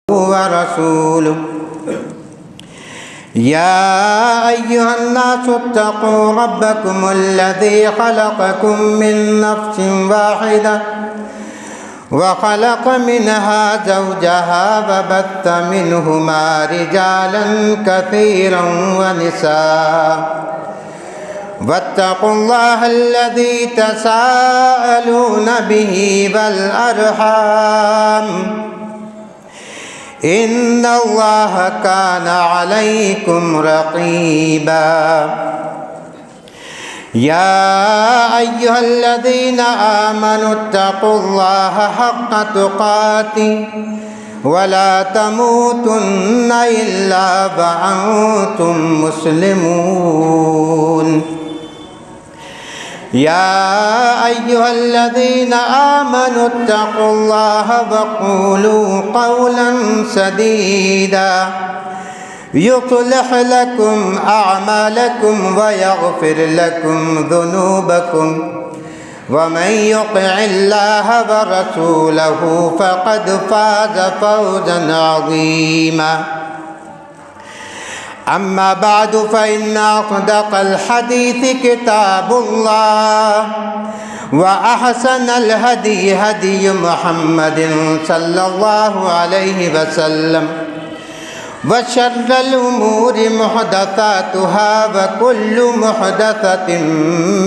ورسوله يا أيها الناس اتقوا ربكم الذي خلقكم من نفس واحدة وخلق منها زوجها وبث منهما رجالا كثيرا ونساء واتقوا الله الذي تساءلون به والأرحام إن الله كان عليكم رقيبا يا أيها الذين آمنوا اتقوا الله حق تقاته ولا تموتن إلا وأنتم مسلمون يا أيها الذين آمنوا اتقوا الله وقولوا قولا سديدا يصلح لكم أعمالكم ويغفر لكم ذنوبكم ومن يطع الله ورسوله فقد فاز فوزا عظيما أما بعد فإن أصدق الحديث كتاب الله وأحسن الهدي هدي محمد صلى الله عليه وسلم وشر الأمور محدثاتها وكل محدثة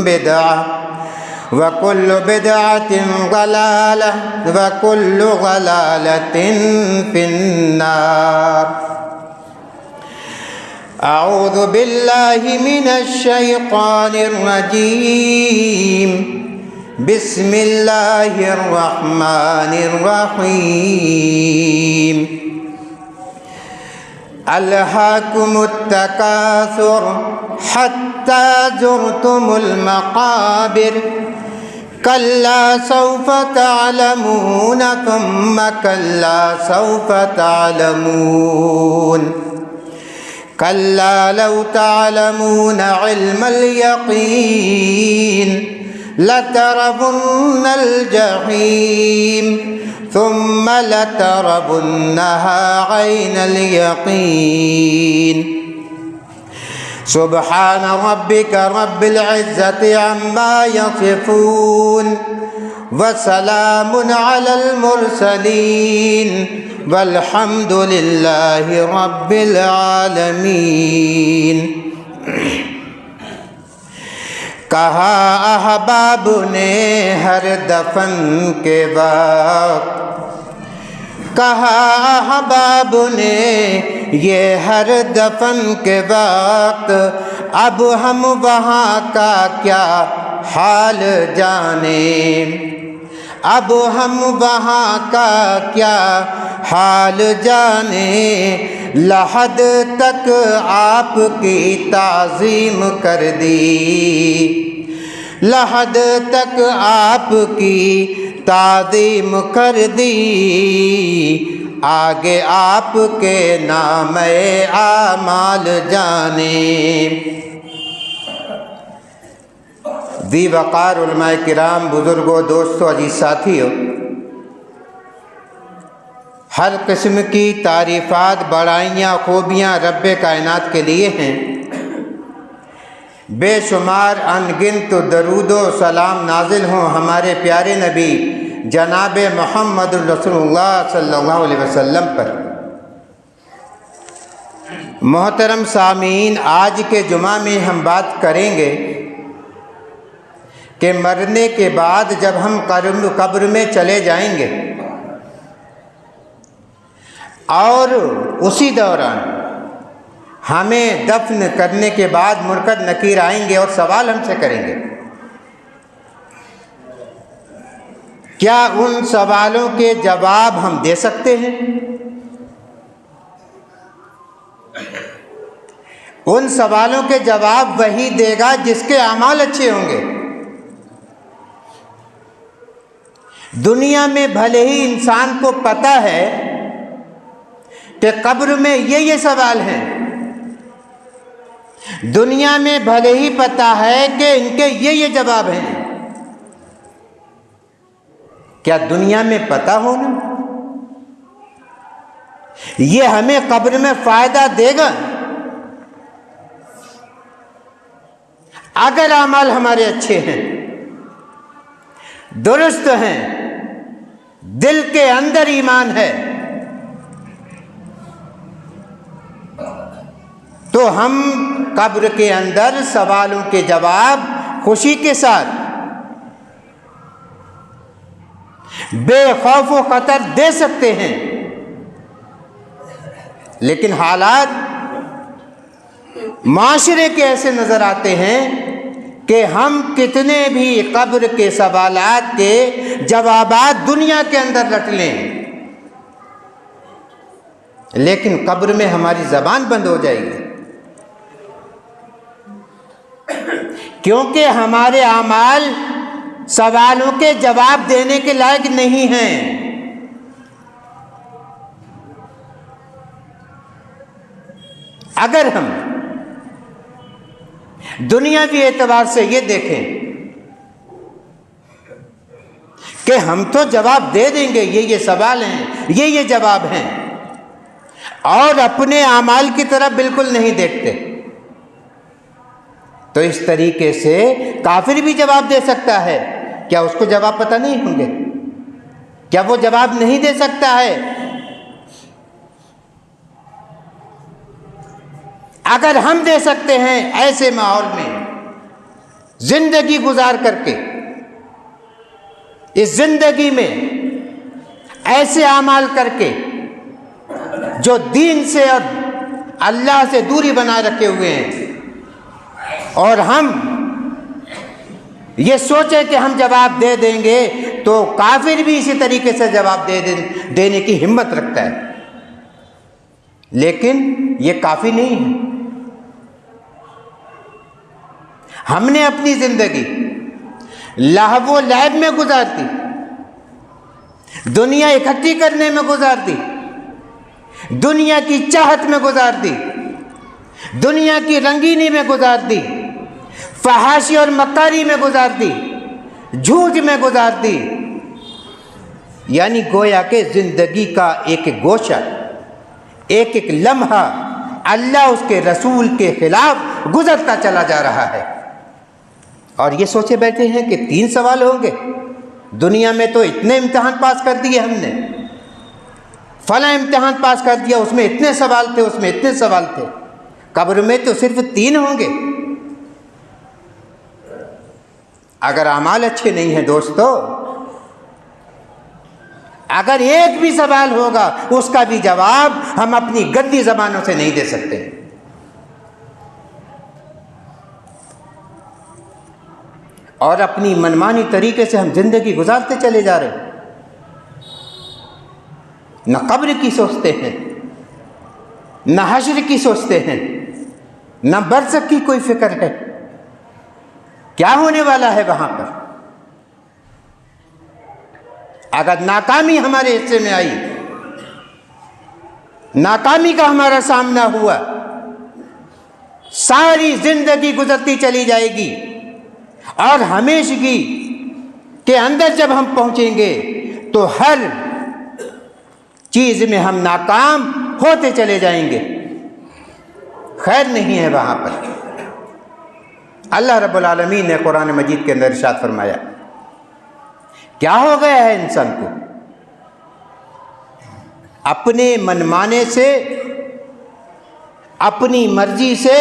بدعة وكل بدعة ضلالة وكل ضلالة في النار أعوذ بالله من الشيطان الرجيم بسم الله الرحمن الرحيم ألهاكم التكاثر حتى زرتم المقابر كلا سوف تعلمون ثم كلا سوف تعلمون كلا لو تعلمون علم اليقين لترون الجحيم ثم لترونها عين اليقين سبحان ربك رب العزة عما يصفون وسلام على المرسلين والحمد لله رب العالمين कहा अहबाब ने हर दफन के वक्त कहा अहबाब ने ये हर दफन के वक्त अब हम वहाँ का क्या हाल जाने अब हम वहाँ का क्या हाल जाने लहद तक आपकी ताज़ीम कर दी लहद तक आपकी ताज़ीम कर दी आगे आपके नाम आमाल जाने दी वक़ार उलमाए किराम बुज़ुर्गों दोस्तों अजीज़ साथियों हर किस्म की तारीफ़ात बड़ाइयाँ खूबियाँ रब्बे कायनात के लिए हैं बेशुमार अनगिनत दरूद व सलाम नाजिल हों हमारे प्यारे नबी जनाब मोहम्मद रसूलुल्लाह सल्लल्लाहु अलैहि वसल्लम पर। मोहतरम सामीन आज के जुमा में हम बात करेंगे कि मरने के बाद जब हम कब्र में चले जाएंगे और उसी दौरान हमें दफन करने के बाद मुनकर नकीर आएंगे और सवाल हमसे करेंगे। क्या उन सवालों के जवाब हम दे सकते हैं? उन सवालों के जवाब वही देगा जिसके अमाल अच्छे होंगे। दुनिया में भले ही इंसान को पता है कि कब्र में ये सवाल हैं, दुनिया में भले ही पता है कि इनके ये जवाब हैं, क्या दुनिया में पता हो ना ये हमें कब्र में फायदा देगा अगर अमल हमारे अच्छे हैं, दुरुस्त हैं, दिल के अंदर ईमान है, तो हम कब्र के अंदर सवालों के जवाब खुशी के साथ बेखौफ व खतर दे सकते हैं। लेकिन हालात माशरे के ऐसे नजर आते हैं कि हम कितने भी कब्र के सवालात के जवाबात दुनिया के अंदर रट लें, लेकिन कब्र में हमारी जबान बंद हो जाएगी, क्योंकि हमारे आमाल सवालों के जवाब देने के लायक नहीं हैं। अगर हम दुनियावी एतबार से ये देखें कि हम तो जवाब दे देंगे, ये सवाल हैं, ये जवाब हैं, और अपने आमाल की तरफ बिल्कुल नहीं देखते, तो इस तरीके से काफिर भी जवाब दे सकता है। क्या उसको जवाब पता नहीं होंगे? क्या वो जवाब नहीं दे सकता है? अगर हम दे सकते हैं ऐसे माहौल में जिंदगी गुजार करके, इस जिंदगी में ऐसे अमाल करके जो दीन से और अल्लाह से दूरी बनाए रखे हुए हैं, और हम ये सोचे कि हम जवाब दे देंगे, तो काफिर भी इसी तरीके से जवाब देने की हिम्मत रखता है। लेकिन ये काफी नहीं है। हमने अपनी जिंदगी लहवो लैब में गुजार दी, दुनिया इकट्ठी करने में गुजार दी, दुनिया की चाहत में गुजार दी, दुनिया की रंगीनी में गुजार दी, फहाशी और मक्कारी में गुजार दी, झूठ में गुजार दी। यानी गोया के जिंदगी का एक एक गोशा, एक एक लम्हा अल्लाह उसके रसूल के खिलाफ गुजरता चला जा रहा है। और ये सोचे बैठे हैं कि 3 सवाल होंगे। दुनिया में तो इतने इम्तिहान पास कर दिए हमने, फला इम्तिहान पास कर दिया, उसमें इतने सवाल थे, उसमें इतने सवाल थे, कब्र में तो सिर्फ 3 होंगे। अगर अमाल अच्छे नहीं हैं दोस्तों, अगर एक भी सवाल होगा उसका भी जवाब हम अपनी गंदी जबानों से नहीं दे सकते। और अपनी मनमानी तरीके से हम जिंदगी गुजारते चले जा रहे हैं। न कब्र की सोचते हैं, न हश्र की सोचते हैं, न बरज़ख की कोई फिक्र है, क्या होने वाला है वहां पर। अगर नाकामी हमारे हिस्से में आई, नाकामी का हमारा सामना हुआ, सारी जिंदगी गुजरती चली जाएगी, और हमेशगी के अंदर जब हम पहुंचेंगे तो हर चीज में हम नाकाम होते चले जाएंगे। खैर नहीं है वहां पर। अल्लाह रब्बुल आलमीन ने कुरान मजीद के अंदर इरशाद फरमाया, क्या हो गया है इंसान को? अपने मनमाने से, अपनी मर्जी से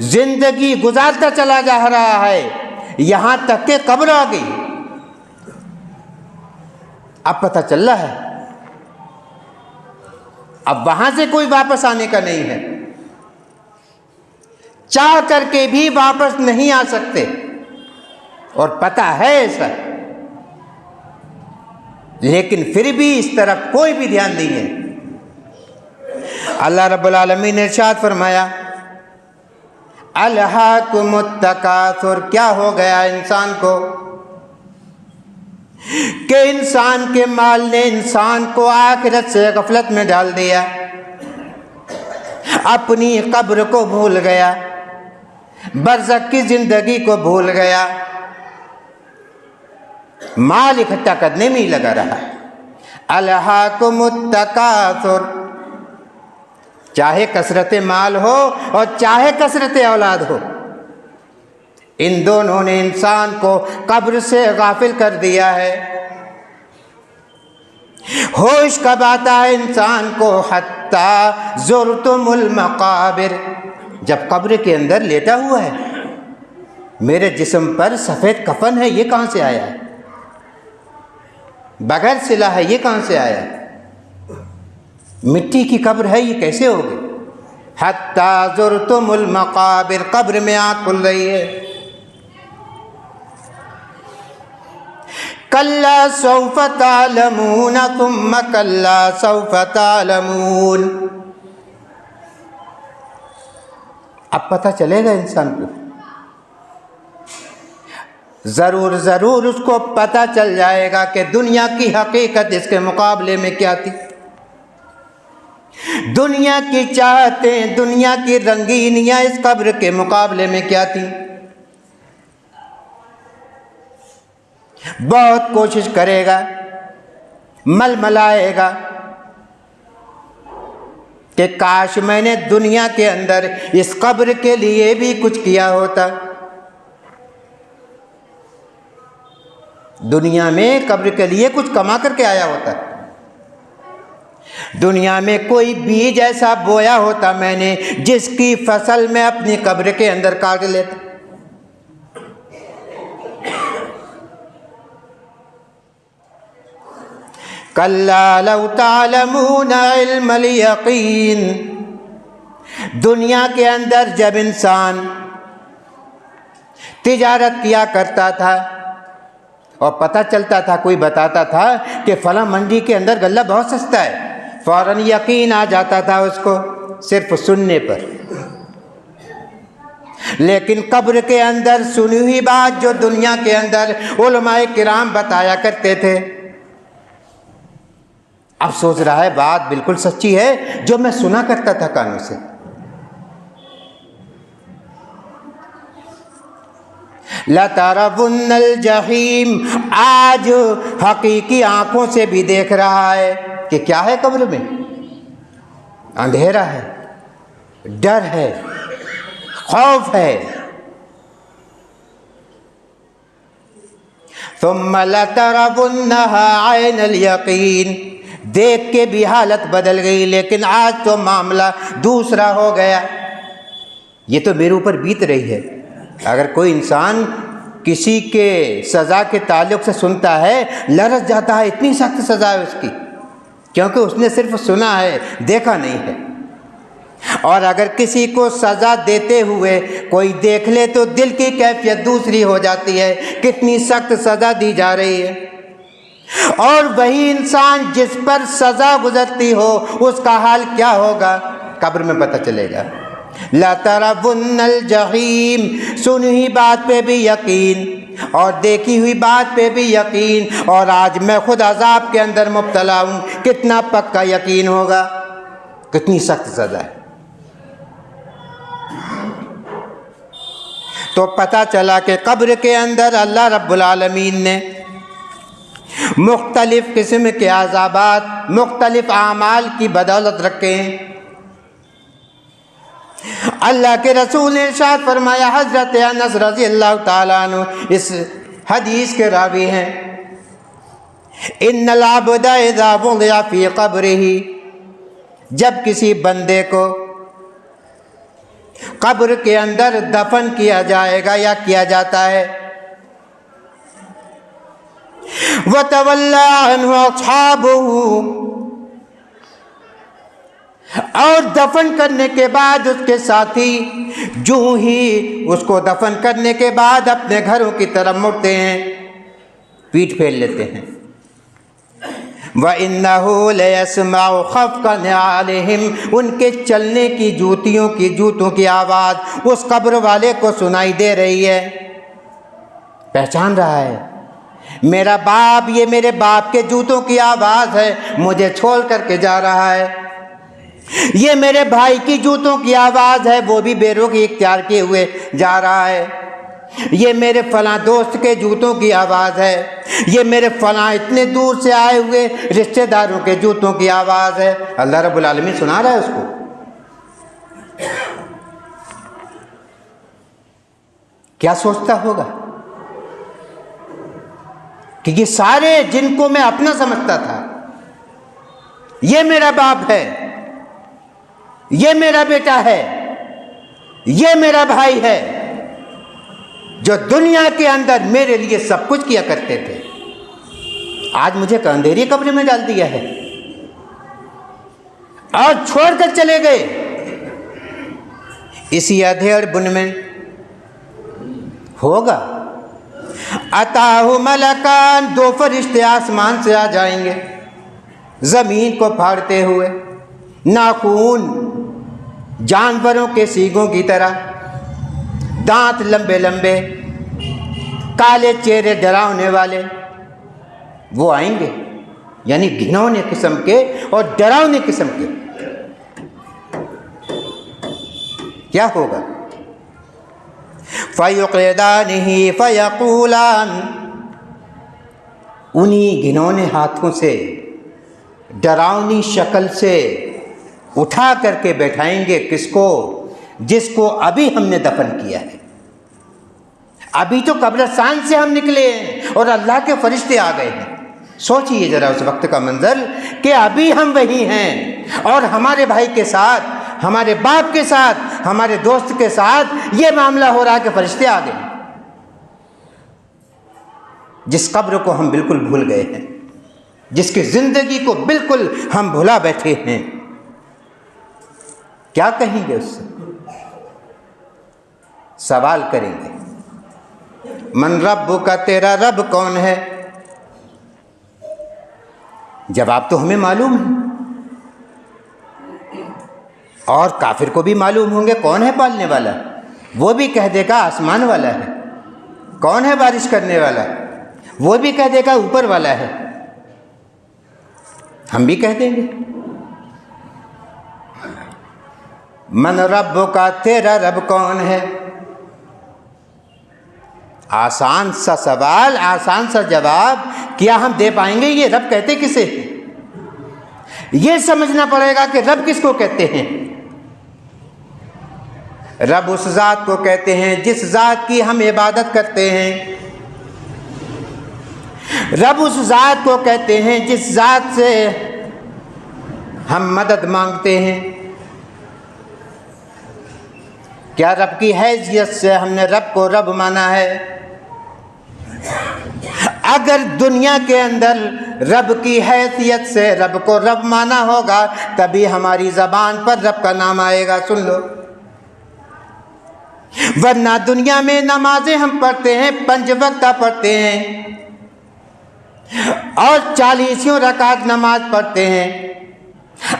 जिंदगी गुजारता चला जा रहा है, यहां तक के कब्र आ गई। अब पता चल रहा है, अब वहां से कोई वापस आने का नहीं है, चाह करके भी वापस नहीं आ सकते, और पता है ऐसा, लेकिन फिर भी इस तरफ कोई भी ध्यान नहीं है। अल्लाह रब्बुल आलमीन ने इरशाद फरमाया, अलहाकुमुत तकासुर, क्या हो गया इंसान को कि इंसान के माल ने इंसान को आखिरत से गफलत में डाल दिया, अपनी कब्र को भूल गया, बरज़ख की जिंदगी को भूल गया, माल इकट्ठा करने में ही लगा रहा। अलहाकुमुत तकासुर, चाहे कसरत माल हो और चाहे कसरत औलाद हो, इन दोनों ने इंसान को कब्र से गाफिल कर दिया है। होश कब आता है इंसान को? हत्ता ज़ुरतुमुल मक़ाबिर, जब कब्र के अंदर लेटा हुआ है, मेरे जिस्म पर सफ़ेद कफन है, ये कहाँ से आया? बगैर सिला है, ये कहाँ से आया? मिट्टी की कब्र है, ये कैसे होगी? हत्ता ज़ुरतुमुल मक़ाबिर, कब्र में आँख खुल रही है। कल्ला सौफ तालमून तुम्मा कल्ला सौफ तालमून, अब पता चलेगा इंसान को, ज़रूर ज़रूर उसको पता चल जाएगा कि दुनिया की हकीकत इसके मुकाबले में क्या थी। दुनिया की चाहतें, दुनिया की रंगीनियाँ इस कब्र के मुकाबले में क्या थी। बहुत कोशिश करेगा, मलमलाएगा कि काश मैंने दुनिया के अंदर इस कब्र के लिए भी कुछ किया होता। दुनिया में कब्र के लिए कुछ कमा करके आया होता, दुनिया में कोई बीज ऐसा बोया होता मैंने जिसकी फसल मैं अपनी कब्र के अंदर काट लेता। कल्ला लौ तालमून इल्मल यकीन, दुनिया के अंदर जब इंसान तिजारत किया करता था और पता चलता था, कोई बताता था कि फला मंडी के अंदर गल्ला बहुत सस्ता है, फौरन यकीन आ जाता था उसको सिर्फ सुनने पर। लेकिन कब्र के अंदर सुनी हुई बात जो दुनिया के अंदर उलमाए किराम बताया करते थे, अब सोच रहा है बात बिल्कुल सच्ची है जो मैं सुना करता था कानों से। लतरवुन्नल जहीम, आज हकीकी आंखों से भी देख रहा है कि क्या है कब्र में। अंधेरा है, डर है, खौफ है। सुम्मा लतरवुन्नहा ऐनल यकीन, देख के भी हालत बदल गई, लेकिन आज तो मामला दूसरा हो गया। ये तो मेरे ऊपर बीत रही है। अगर कोई इंसान किसी के सज़ा के ताल्लुक़ से सुनता है, लरज़ जाता है, इतनी सख्त सज़ा है उसकी, क्योंकि उसने सिर्फ सुना है, देखा नहीं है। और अगर किसी को सज़ा देते हुए कोई देख ले तो दिल की कैफियत दूसरी हो जाती है, कितनी सख्त सज़ा दी जा रही है। और वही इंसान जिस पर सज़ा गुजरती हो उसका हाल क्या होगा, कब्र में पता चलेगा। लतरवुन्नल जहीम, सुनी हुई बात पे भी यकीन और देखी हुई बात पे भी यकीन, और आज मैं खुद अजाब के अंदर मुब्तला हूँ, कितना पक्का यकीन होगा, कितनी सख्त सज़ा है। तो पता चला कि कब्र के अंदर अल्लाह रब्बुल आलमीन ने मुख्तलिफ़ किस्म के अज़ाबात मुख्तलिफ़ आमाल की बदौलत रखे हैं। अल्लाह के रसूल ने इरशाद फरमाया, हज़रत अनस रज़ियल्लाहु ताला अन्हु इस हदीस के रावी हैं, इन्नल अब्दा इज़ा वुज़िअ फ़ी क़ब्रिही, जब किसी बंदे को कब्र के अंदर दफन किया जाएगा या किया जाता है, वतवल्ला अन्हु अस्हाबुहु, और दफन करने के बाद उसके साथी जो ही उसको दफन करने के बाद अपने घरों की तरफ मुड़ते हैं, पीठ फेर लेते हैं। व इन्नहु लयस्माउ खफ़क़ निआलिहिम, उनके चलने की जूतों की आवाज़ उस कब्र वाले को सुनाई दे रही है। पहचान रहा है, मेरा बाप, ये मेरे बाप के जूतों की आवाज़ है, मुझे छोड़ करके जा रहा है। ये मेरे भाई की जूतों की आवाज़ है, वो भी बेरुख़ी इख्तियार किए हुए जा रहा है। ये मेरे फलां दोस्त के जूतों की आवाज़ है, ये मेरे फलां इतने दूर से आए हुए रिश्तेदारों के जूतों की आवाज़ है। अल्लाह रब्बुल आलमीन सुना रहा है उसको। क्या सोचता होगा कि ये सारे जिनको मैं अपना समझता था, ये मेरा बाप है, ये मेरा बेटा है, ये मेरा भाई है, जो दुनिया के अंदर मेरे लिए सब कुछ किया करते थे, आज मुझे अंधेरी कब्र में डाल दिया है और छोड़कर चले गए। इसी अधेड़ बुन में होगा अताहु मलकान, दो फरिश्ते आसमान से आ जाएंगे जमीन को फाड़ते हुए, नाखून जानवरों के सींगों की तरह, दांत लंबे लंबे, काले चेहरे डरावने वाले, वो आएंगे, यानी घिनौने किस्म के और डरावने किस्म के। क्या होगा? फ़युक़िदानिही फ़यक़ूलान, उन्हीं घिनौने हाथों से, डरावनी शक्ल से उठा करके बैठाएंगे किसको? जिसको अभी हमने दफन किया है। अभी तो कब्रिस्तान से हम निकले हैं और अल्लाह के फरिश्ते आ गए हैं। सोचिए जरा उस वक्त का मंजर कि अभी हम वही हैं और हमारे भाई के साथ, हमारे बाप के साथ, हमारे दोस्त के साथ ये मामला हो रहा है कि फरिश्ते आ गए, जिस कब्र को हम बिल्कुल भूल गए हैं, जिसकी ज़िंदगी को बिल्कुल हम भुला बैठे हैं। क्या कहेंगे उससे? सवाल करेंगे, मन रब्बुका, तेरा रब कौन है? जवाब तो हमें मालूम है और काफिर को भी मालूम होंगे कौन है पालने वाला। वो भी कह देगा आसमान वाला है। कौन है बारिश करने वाला? वो भी कह देगा ऊपर वाला है। हम भी कह देंगे मन रब्बुका, तेरा रब कौन है? आसान सा सवाल, आसान सा जवाब, क्या हम दे पाएंगे? ये रब कहते किसे? ये समझना पड़ेगा कि रब किसको कहते हैं। रब उस ज़ात को कहते हैं जिस ज़ात की हम इबादत करते हैं। रब उस ज़ात को कहते हैं जिस ज़ात से हम मदद मांगते हैं। क्या रब की हैसियत से हमने रब को रब माना है? अगर दुनिया के अंदर रब की हैसियत से रब को रब माना होगा तभी हमारी ज़बान पर रब का नाम आएगा। सुन लो, वरना दुनिया में नमाजें हम पढ़ते हैं, 5 वक्त पढ़ते हैं और 40 रकात नमाज पढ़ते हैं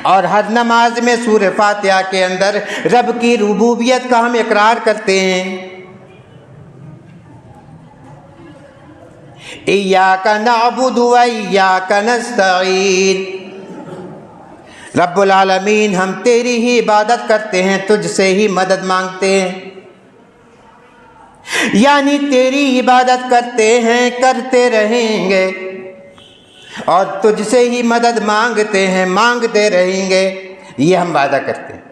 और हर नमाज में सूरह फातिहा के अंदर रब की रुबूबियत का हम इकरार करते हैं। इय्याका नअबुदु व इय्याका नस्तईन, रब्बुल आलमीन हम तेरी ही इबादत करते हैं, तुझसे ही मदद मांगते हैं। यानी तेरी इबादत करते हैं, करते रहेंगे और तुझसे ही मदद मांगते हैं, मांगते रहेंगे। ये हम वादा करते हैं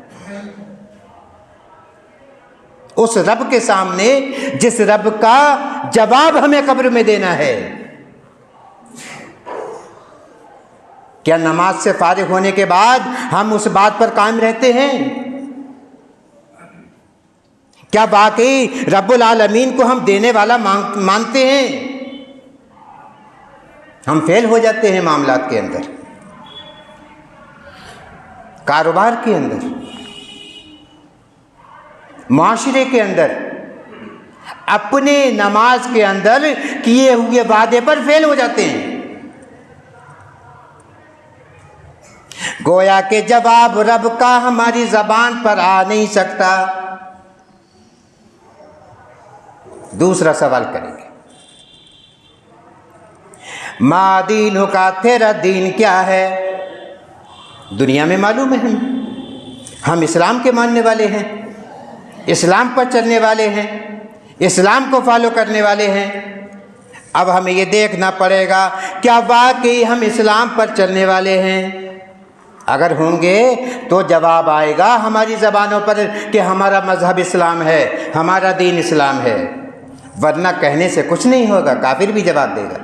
उस रब के सामने जिस रब का जवाब हमें कब्र में देना है। क्या नमाज से फारिग होने के बाद हम उस बात पर कायम रहते हैं? क्या वाकई रब्बुल आलमीन को हम देने वाला मानते हैं? हम फेल हो जाते हैं मामलात के अंदर, कारोबार के अंदर, माशरे के अंदर, अपने नमाज के अंदर किए हुए वादे पर फेल हो जाते हैं। गोया के जवाब रब का हमारी ज़बान पर आ नहीं सकता। दूसरा सवाल करेंगे, मा दीनु का, तेरा दीन क्या है? दुनिया में मालूम है हम इस्लाम के मानने वाले हैं, इस्लाम पर चलने वाले हैं, इस्लाम को फॉलो करने वाले हैं। अब हमें ये देखना पड़ेगा क्या वाकई हम इस्लाम पर चलने वाले हैं। अगर होंगे तो जवाब आएगा हमारी ज़बानों पर कि हमारा मज़हब इस्लाम है, हमारा दीन इस्लाम है। वरना कहने से कुछ नहीं होगा, काफिर भी जवाब देगा।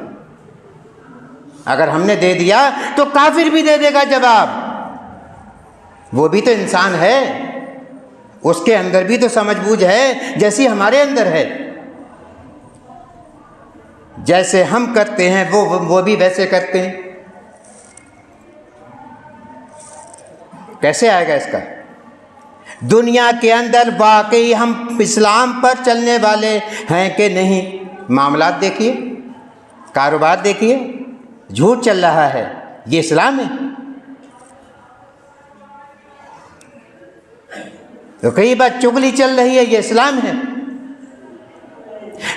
अगर हमने दे दिया तो काफिर भी दे देगा जवाब। वो भी तो इंसान है, उसके अंदर भी तो समझबूझ है जैसी हमारे अंदर है। जैसे हम करते हैं वो भी वैसे करते हैं। कैसे आएगा इसका? दुनिया के अंदर वाकई हम इस्लाम पर चलने वाले हैं कि नहीं? मामलात देखिए, कारोबार देखिए, झूठ चल रहा है, ये इस्लाम है? तो कई बार चुगली चल रही है, ये इस्लाम है?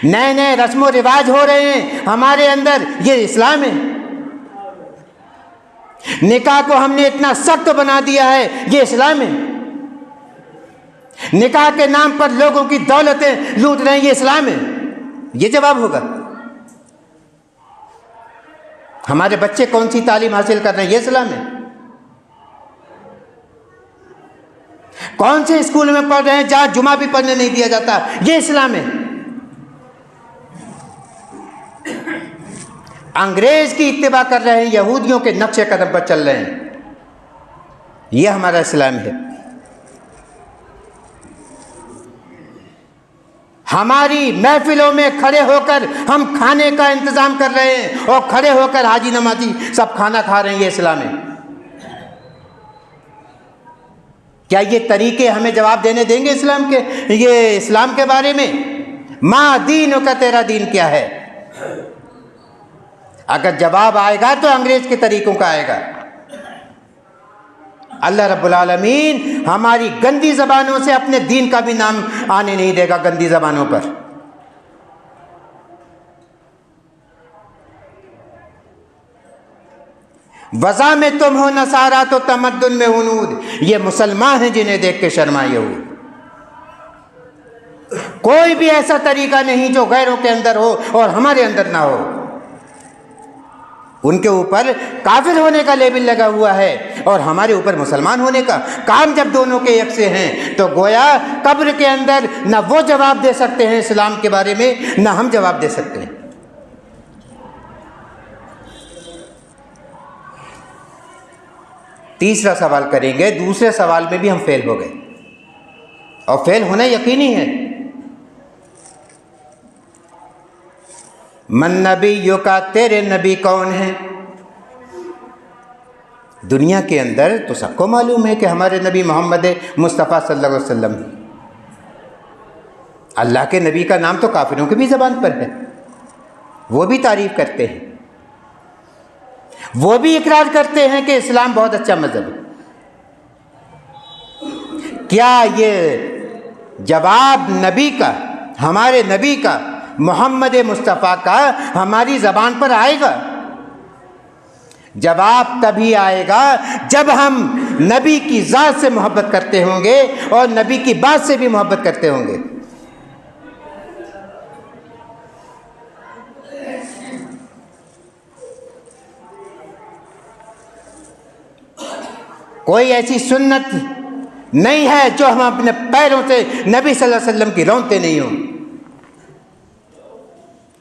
नए नए रस्म व रिवाज हो रहे हैं हमारे अंदर, ये इस्लाम है? निकाह को हमने इतना सख्त बना दिया है, ये इस्लाम है? निकाह के नाम पर लोगों की दौलतें लूट रहे हैं, ये इस्लाम है? ये जवाब होगा। हमारे बच्चे कौन सी तालीम हासिल कर रहे हैं, ये इस्लाम है? कौन से स्कूल में पढ़ रहे हैं जहां जुमा भी पढ़ने नहीं दिया जाता, ये इस्लाम है? अंग्रेज की इत्तिबा कर रहे हैं, यहूदियों के नक्शे कदम पर चल रहे हैं, ये हमारा इस्लाम है? हमारी महफिलों में खड़े होकर हम खाने का इंतजाम कर रहे हैं और खड़े होकर हाजी नमाजी सब खाना खा रहे हैं, ये इस्लाम है? क्या ये तरीके हमें जवाब देने देंगे इस्लाम के, ये इस्लाम के बारे में? माँ दीन का, तेरा दीन क्या है? अगर जवाब आएगा तो अंग्रेज के तरीकों का आएगा। अल्लाह रब्बुल आलमीन हमारी गंदी ज़बानों से अपने दीन का भी नाम आने नहीं देगा, गंदी ज़बानों पर। वज़ा में तुम हो नसारा तो तमद्दुन में हुनूद, ये मुसलमान हैं जिन्हें देख के शर्माए हुए। कोई भी ऐसा तरीका नहीं जो गैरों के अंदर हो और हमारे अंदर ना हो। उनके ऊपर काफिर होने का लेबल लगा हुआ है और हमारे ऊपर मुसलमान होने का। काम जब दोनों के एक से हैं तो गोया कब्र के अंदर न वो जवाब दे सकते हैं इस्लाम के बारे में, न हम जवाब दे सकते हैं। तीसरा सवाल करेंगे, दूसरे सवाल में भी हम फेल हो गए और फेल होना यकीनी है। मन नबी का, तेरे नबी कौन है? दुनिया के अंदर तो सबको मालूम है कि हमारे नबी मोहम्मद मुस्तफ़ा सल्लल्लाहु अलैहि वसल्लम। अल्लाह के नबी का नाम तो काफिरों की भी ज़बान पर है, वो भी तारीफ़ करते हैं, वो भी इकरार करते हैं कि इस्लाम बहुत अच्छा मज़हब है। क्या ये जवाब नबी का, हमारे नबी का, मोहम्मद मुस्तफ़ा का हमारी ज़बान पर आएगा? जवाब तभी आएगा जब हम नबी की ज़ात से मोहब्बत करते होंगे और नबी की बात से भी मोहब्बत करते होंगे। कोई ऐसी सुन्नत नहीं है जो हम अपने पैरों से नबी सल्लल्लाहु अलैहि वसल्लम की रौनते नहीं हो।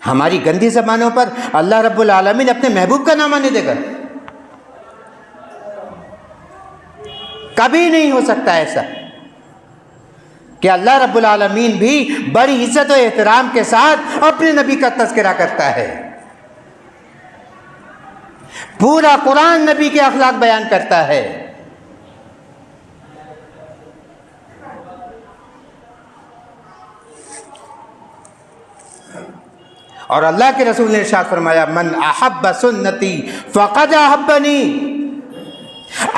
हमारी गंदी ज़बानों पर अल्लाह रब्बुल आलमीन अपने महबूब का नाम आने देगा? कभी नहीं हो सकता ऐसा कि अल्लाह रब्बुल आलमीन भी बड़ी इज्जत और एहतराम के साथ अपने नबी का तज़किरा करता है। पूरा कुरान नबी के अखलाक बयान करता है। और अल्लाह के रसूल ने इरशाद फरमाया, मन अहब्ब सुन्नती फ़क़द अहब्बनी।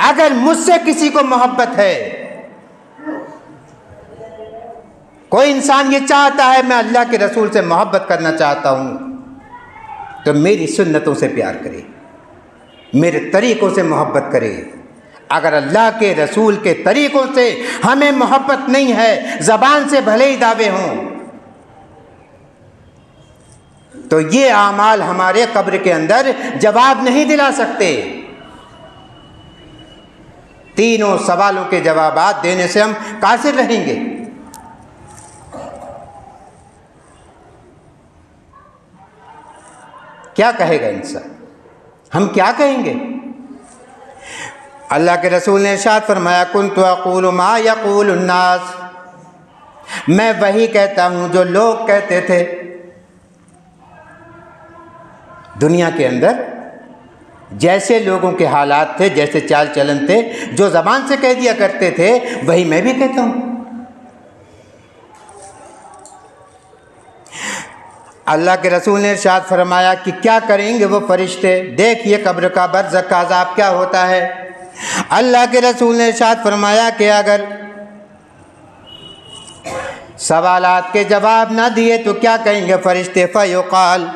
अगर मुझसे किसी को मोहब्बत है, कोई इंसान ये चाहता है मैं अल्लाह के रसूल से मोहब्बत करना चाहता हूँ, तो मेरी सुन्नतों से प्यार करे, मेरे तरीक़ों से मोहब्बत करे। अगर अल्लाह के रसूल के तरीक़ों से हमें मोहब्बत नहीं है, ज़बान से भले ही दावे हों, तो ये आमाल हमारे कब्र के अंदर जवाब नहीं दिला सकते। तीनों सवालों के जवाबात देने से हम कासिर रहेंगे। क्या कहेगा इंसान, हम क्या कहेंगे? अल्लाह के रसूल ने इरशाद फरमाया, कुन्तु अक़ूलु मा यक़ूलु अन्नास, मैं वही कहता हूं जो लोग कहते थे। दुनिया के अंदर जैसे लोगों के हालात थे, जैसे चाल चलन थे, जो ज़बान से कह दिया करते थे, वही मैं भी कहता हूं। अल्लाह के रसूल ने इरशाद फरमाया कि क्या करेंगे वो फरिश्ते, देखिए कब्र का बरज़ख का अज़ाब क्या होता है। अल्लाह के रसूल ने इरशाद फरमाया कि अगर सवालात के जवाब ना दिए तो क्या कहेंगे फरिश्ते, फ़युक़ाल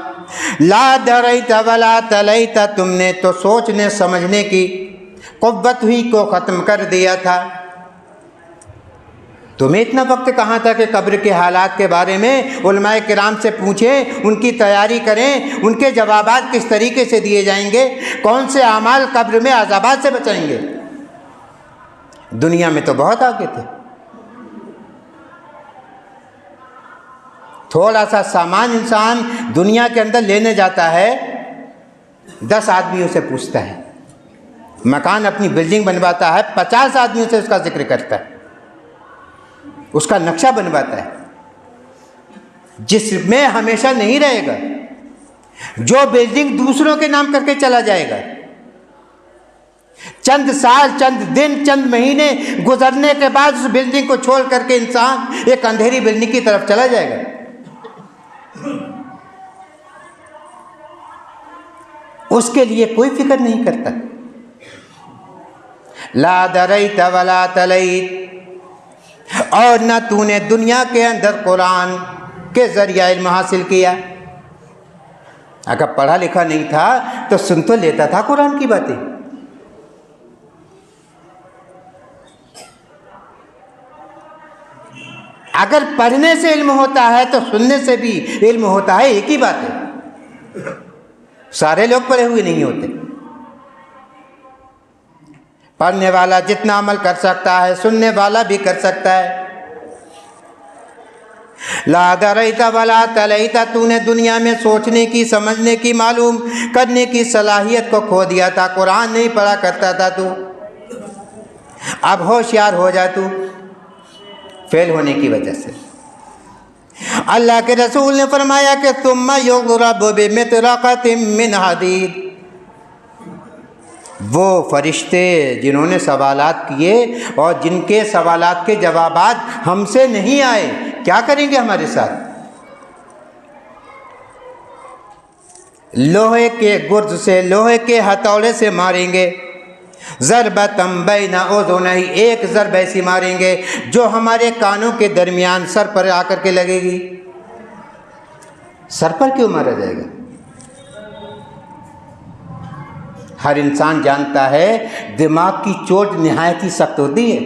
ला दरैता वला तलैता, तुमने तो सोचने समझने की क़ुव्वत हुई को ख़त्म कर दिया था। तुम्हें इतना वक्त कहाँ था कि कब्र के हालात के बारे में उलमाए किराम से पूछें, उनकी तैयारी करें, उनके जवाबात किस तरीके से दिए जाएंगे, कौन से आमाल कब्र में अज़ाबात से बचाएंगे। दुनिया में तो बहुत आगे थे। थोड़ा सा सामान इंसान दुनिया के अंदर लेने जाता है, 10 आदमियों से पूछता है। मकान अपनी बिल्डिंग बनवाता है, 50 आदमियों से उसका जिक्र करता है, उसका नक्शा बनवाता है, जिसमें हमेशा नहीं रहेगा, जो बिल्डिंग दूसरों के नाम करके चला जाएगा। चंद साल, चंद दिन, चंद महीने गुजरने के बाद उस बिल्डिंग को छोड़ करके इंसान एक अंधेरी बिल्डिंग की तरफ चला जाएगा। उसके लिए कोई फिक्र नहीं करता। ला दरैत वला तलैत, और न तूने दुनिया के अंदर कुरान के जरिए इल्म हासिल किया। अगर पढ़ा लिखा नहीं था तो सुन तो लेता था कुरान की बातें। अगर पढ़ने से इल्म होता है तो सुनने से भी इल्म होता है, एक ही बात है। सारे लोग पढ़े हुए नहीं होते। पढ़ने वाला जितना अमल कर सकता है, सुनने वाला भी कर सकता है। ला दरैता वला तलैता, तूने दुनिया में सोचने की, समझने की, मालूम करने की सलाहियत को खो दिया था। कुरान नहीं पढ़ा करता था तू, अब होशियार हो जा तू, फेल होने की वजह से। अल्लाह के रसूल ने फरमाया कि तुम्मा युग़रबु बिमितरक़तिम मिन हदीद, वो फरिश्ते जिन्होंने सवालात किए और जिनके सवालात के जवाबात हमसे नहीं आए, क्या करेंगे हमारे साथ? लोहे के गुर्ज से, लोहे के हथौड़े से मारेंगे। ज़रबतम बैना उज़ुनैहि, एक ज़रब ऐसी मारेंगे जो हमारे कानों के दरमियान सर पर आकर के लगेगी। सर पर क्यों मारा जाएगा? हर इंसान जानता है दिमाग की चोट निहायत ही सख्त होती है।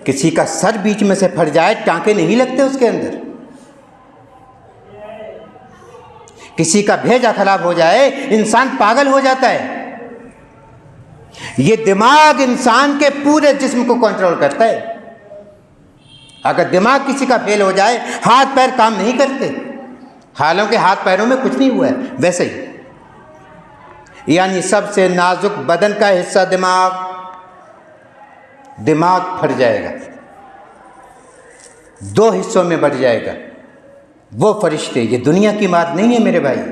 किसी का सर बीच में से फट जाए, टांके नहीं लगते उसके अंदर। किसी का भेजा खराब हो जाए, इंसान पागल हो जाता है। ये दिमाग इंसान के पूरे जिस्म को कंट्रोल करता है। अगर दिमाग किसी का फेल हो जाए, हाथ पैर काम नहीं करते। हालांकि हाथ पैरों में कुछ नहीं हुआ है, वैसे ही। यानी सबसे नाजुक बदन का हिस्सा दिमाग, दिमाग फट जाएगा, 2 हिस्सों में बढ़ जाएगा। वो फरिश्ते, ये दुनिया की बात नहीं है मेरे भाई,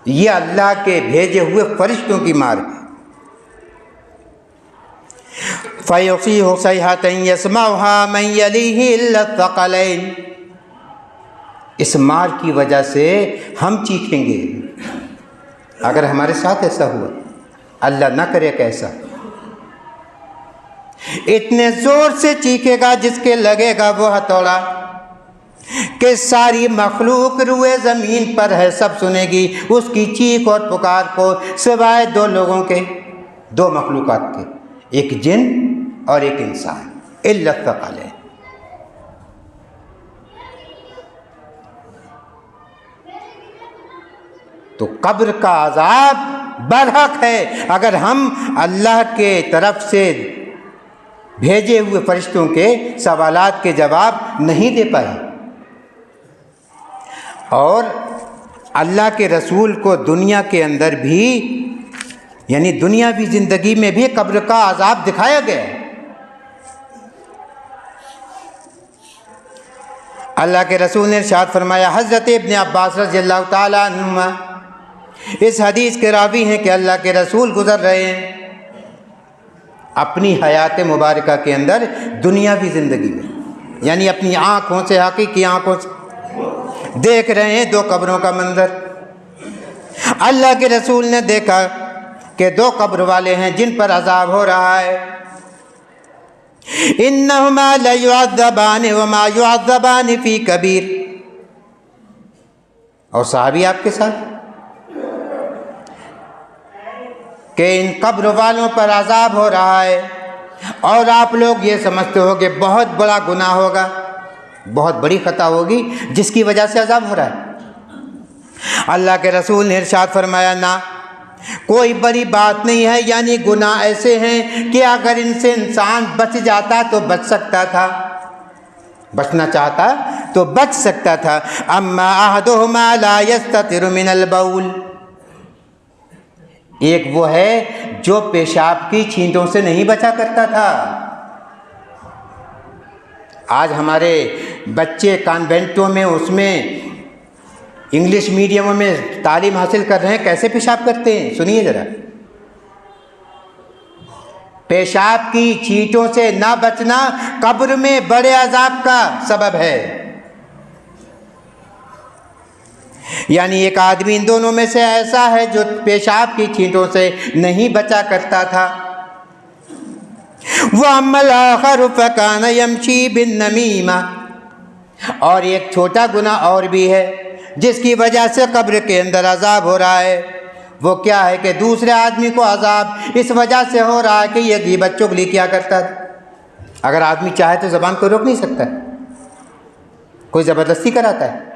ये अल्लाह के भेजे हुए फरिश्तों की मार है। फ़युसीहु सयहतन यस्मउहा मन यलीहि इल्ला थक़लैन, इस मार की वजह से हम चीखेंगे। अगर हमारे साथ ऐसा हुआ, अल्लाह ना करे कैसा, इतने जोर से चीखेगा जिसके लगेगा वो हथौड़ा कि सारी मखलूक रुए ज़मीन पर है, सब सुनेगी उसकी चीख और पुकार को, सिवाय 2 लोगों के, 2 मखलूकात के, एक जिन और एक इंसान। इल्ला थक़लैन, तो कब्र का अजाब बरहक है अगर हम अल्लाह के तरफ से भेजे हुए फरिश्तों के सवालात के जवाब नहीं दे पाए। और अल्लाह के रसूल को दुनिया के अंदर भी, यानी दुनियावी ज़िंदगी में भी कब्र का अजाब दिखाया गया है। अल्लाह के रसूल ने इरशाद फरमाया, हज़रत इब्न अब्बास रज़ियल्लाहु ताला अन्हुमा इस हदीस के रावी हैं कि अल्लाह के रसूल गुज़र रहे हैं अपनी हयात मुबारका के अंदर दुनियावी ज़िंदगी में, यानी अपनी आँखों से, हकीकी आँखों से देख रहे हैं दो कब्रों का मंजर। अल्लाह के रसूल ने देखा कि दो कब्र वाले हैं जिन पर अजाब हो रहा है। इन्नहुमा लयुअज़्ज़बानि वमा युअज़्ज़बानि फ़ी कबीर। और साहबी आपके साथ कि इन कब्र वालों पर अजाब हो रहा है और आप लोग ये समझते हो कि बहुत बड़ा गुनाह होगा, बहुत बड़ी खता होगी जिसकी वजह से अजाब हो रहा है। अल्लाह के रसूल ने इरशाद फरमाया, ना, कोई बड़ी बात नहीं है, यानी गुनाह ऐसे हैं कि अगर इनसे इंसान बच जाता तो बच सकता था, बचना चाहता तो बच सकता था। अम्मा अहदुहुमा ला यस्ततिरु मिनल बउल। एक वो है जो पेशाब की छींटों से नहीं बचा करता था। आज हमारे बच्चे कॉन्वेंटों में, उसमें इंग्लिश मीडियमों में तालीम हासिल कर रहे हैं, कैसे पेशाब करते हैं सुनिए ज़रा। पेशाब की छींटों से ना बचना कब्र में बड़े अजाब का सबब है। यानी एक आदमी इन दोनों में से ऐसा है जो पेशाब की छींटों से नहीं बचा करता था। वह अम्मल आखर फकान यमशी बिन नमीमा। और एक छोटा गुनाह और भी है जिसकी वजह से कब्र के अंदर अजाब हो रहा है। वो क्या है कि दूसरे आदमी को अजाब इस वजह से हो रहा है कि ये गीबत चुगली किया करता था। अगर आदमी चाहे तो ज़बान को रोक नहीं सकता, कोई ज़बरदस्ती कराता है।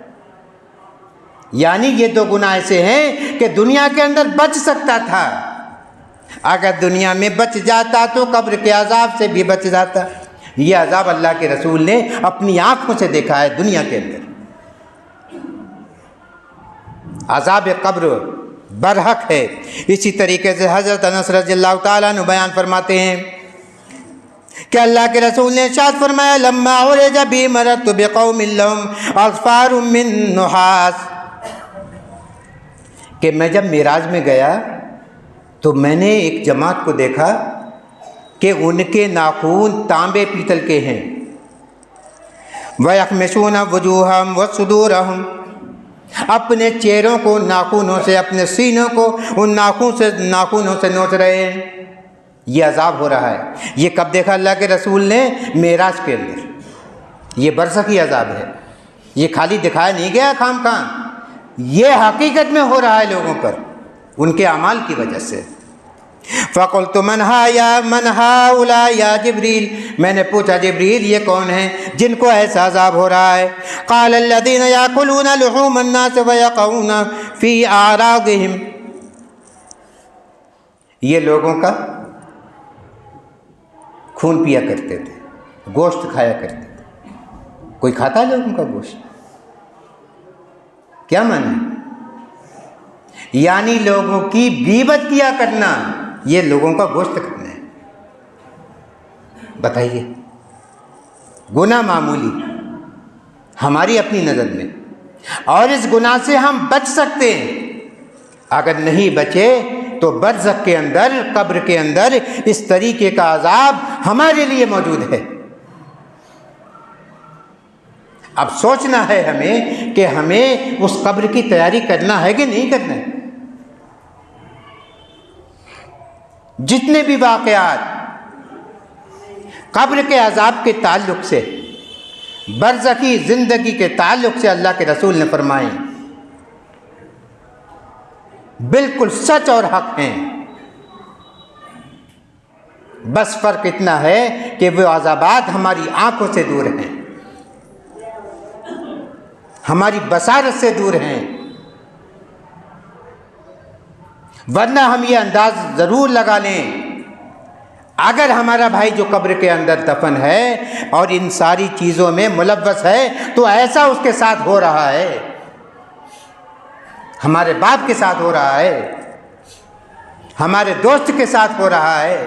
यानी ये दो गुनाह ऐसे हैं कि दुनिया के अंदर बच सकता था, अगर दुनिया में बच जाता तो कब्र के अजाब से भी बच जाता। ये अजाब अल्लाह के रसूल ने अपनी आँखों से देखा है दुनिया के अंदर। अजाब कब्र बरहक है। इसी तरीके से हज़रत अनस रज़ियल्लाहु ताला अन्हु बयान फरमाते हैं कि अल्लाह के रसूल ने इरशाद फरमाया, लम्मा उरिज बी मररतु बिक़ौमिन लहुम अज़फ़ारुम मिन नुहास। कि मैं जब मेराज में गया तो मैंने एक जमात को देखा कि उनके नाखून तांबे पीतल के हैं। वयख़मिसून वजूहहुम व सुदूरहुम। अपने चेहरों को नाखूनों से, अपने सीनों को उन नाखूनों से नोच रहे हैं। ये अजाब हो रहा है। ये कब देखा अल्लाह के रसूल ने? मेराज के अंदर। ये बरज़खी अजाब है, ये खाली दिखाया नहीं गया खामखां, ये हकीकत में हो रहा है लोगों पर उनके अमाल की वजह से। फ़क़ुल्तु मन हाउला या जिब्रील। मैंने पूछा, जिब्रील ये कौन है जिनको ऐसा अजाब हो रहा है? क़ाल अल्लज़ीना याकुलूना लुहूमन नास व यक़ऊना फ़ी आरादिहिम। ये लोगों का खून पिया करते थे, गोश्त खाया करते थे। कोई खाता है लोगों का गोश्त? क्या माने? यानी लोगों की गीबत किया करना, ये लोगों का गोश्त खाना है। बताइए, गुनाह मामूली हमारी अपनी नज़र में, और इस गुनाह से हम बच सकते हैं। अगर नहीं बचे तो बरज़ख के अंदर, कब्र के अंदर इस तरीके का अजाब हमारे लिए मौजूद है। अब सोचना है हमें कि हमें उस कब्र की तैयारी करना है कि नहीं करना है। जितने भी वाक़यात कब्र के अजाब के ताल्लुक़ से, बरज़खी ज़िंदगी के ताल्लुक़ से अल्लाह के रसूल ने फरमाए, बिल्कुल सच और हक हैं। बस फ़र्क इतना है कि वो अज़ाबात हमारी आँखों से दूर हैं, हमारी बसारत से दूर हैं। वरना हम ये अंदाज ज़रूर लगा लें, अगर हमारा भाई जो कब्र के अंदर दफन है और इन सारी चीज़ों में मुलव्वस है तो ऐसा उसके साथ हो रहा है, हमारे बाप के साथ हो रहा है, हमारे दोस्त के साथ हो रहा है।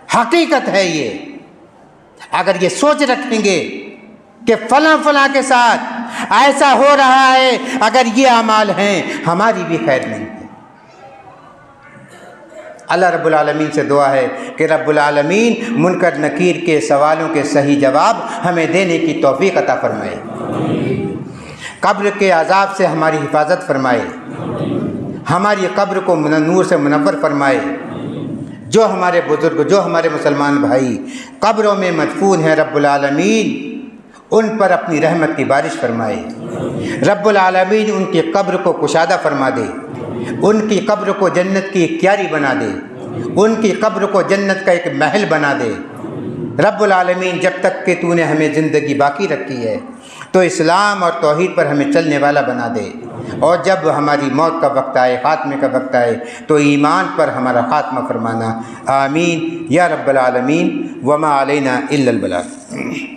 हकीकत है ये। अगर ये सोच रखेंगे कि फलां फलां के साथ ऐसा हो रहा है, अगर ये अमाल हैं, हमारी भी खैर नहीं है। अल्लाह रब्बुल आलमीन से दुआ है कि रब्बुल आलमीन मुनकर नकीर के सवालों के सही जवाब हमें देने की तौफीक अता फरमाए, कब्र के अज़ाब से हमारी हिफाजत फरमाए, हमारी कब्र को नूर से मुनव्वर फरमाए। जो हमारे बुज़ुर्ग, जो हमारे मुसलमान भाई कब्रों में मदफून हैं, रब्बुल आलमीन उन पर अपनी रहमत की बारिश फरमाए। रब्बुल आलमीन उनकी कब्र को कुशादा फरमा दे, उनकी कब्र को जन्नत की एक क्यारी बना दे, उनकी कब्र को जन्नत का एक महल बना दे। रब्बुल आलमीन जब तक कि तूने हमें ज़िंदगी बाकी रखी है तो इस्लाम और तौहीद पर हमें चलने वाला बना दे, और जब हमारी मौत का वक्त आए, ख़ात्मे का वक्त आए, तो ईमान पर हमारा ख़ात्मा फरमाना। आमीन या रब्बल आलमीन। वमा अलैना इल्लल बलाग।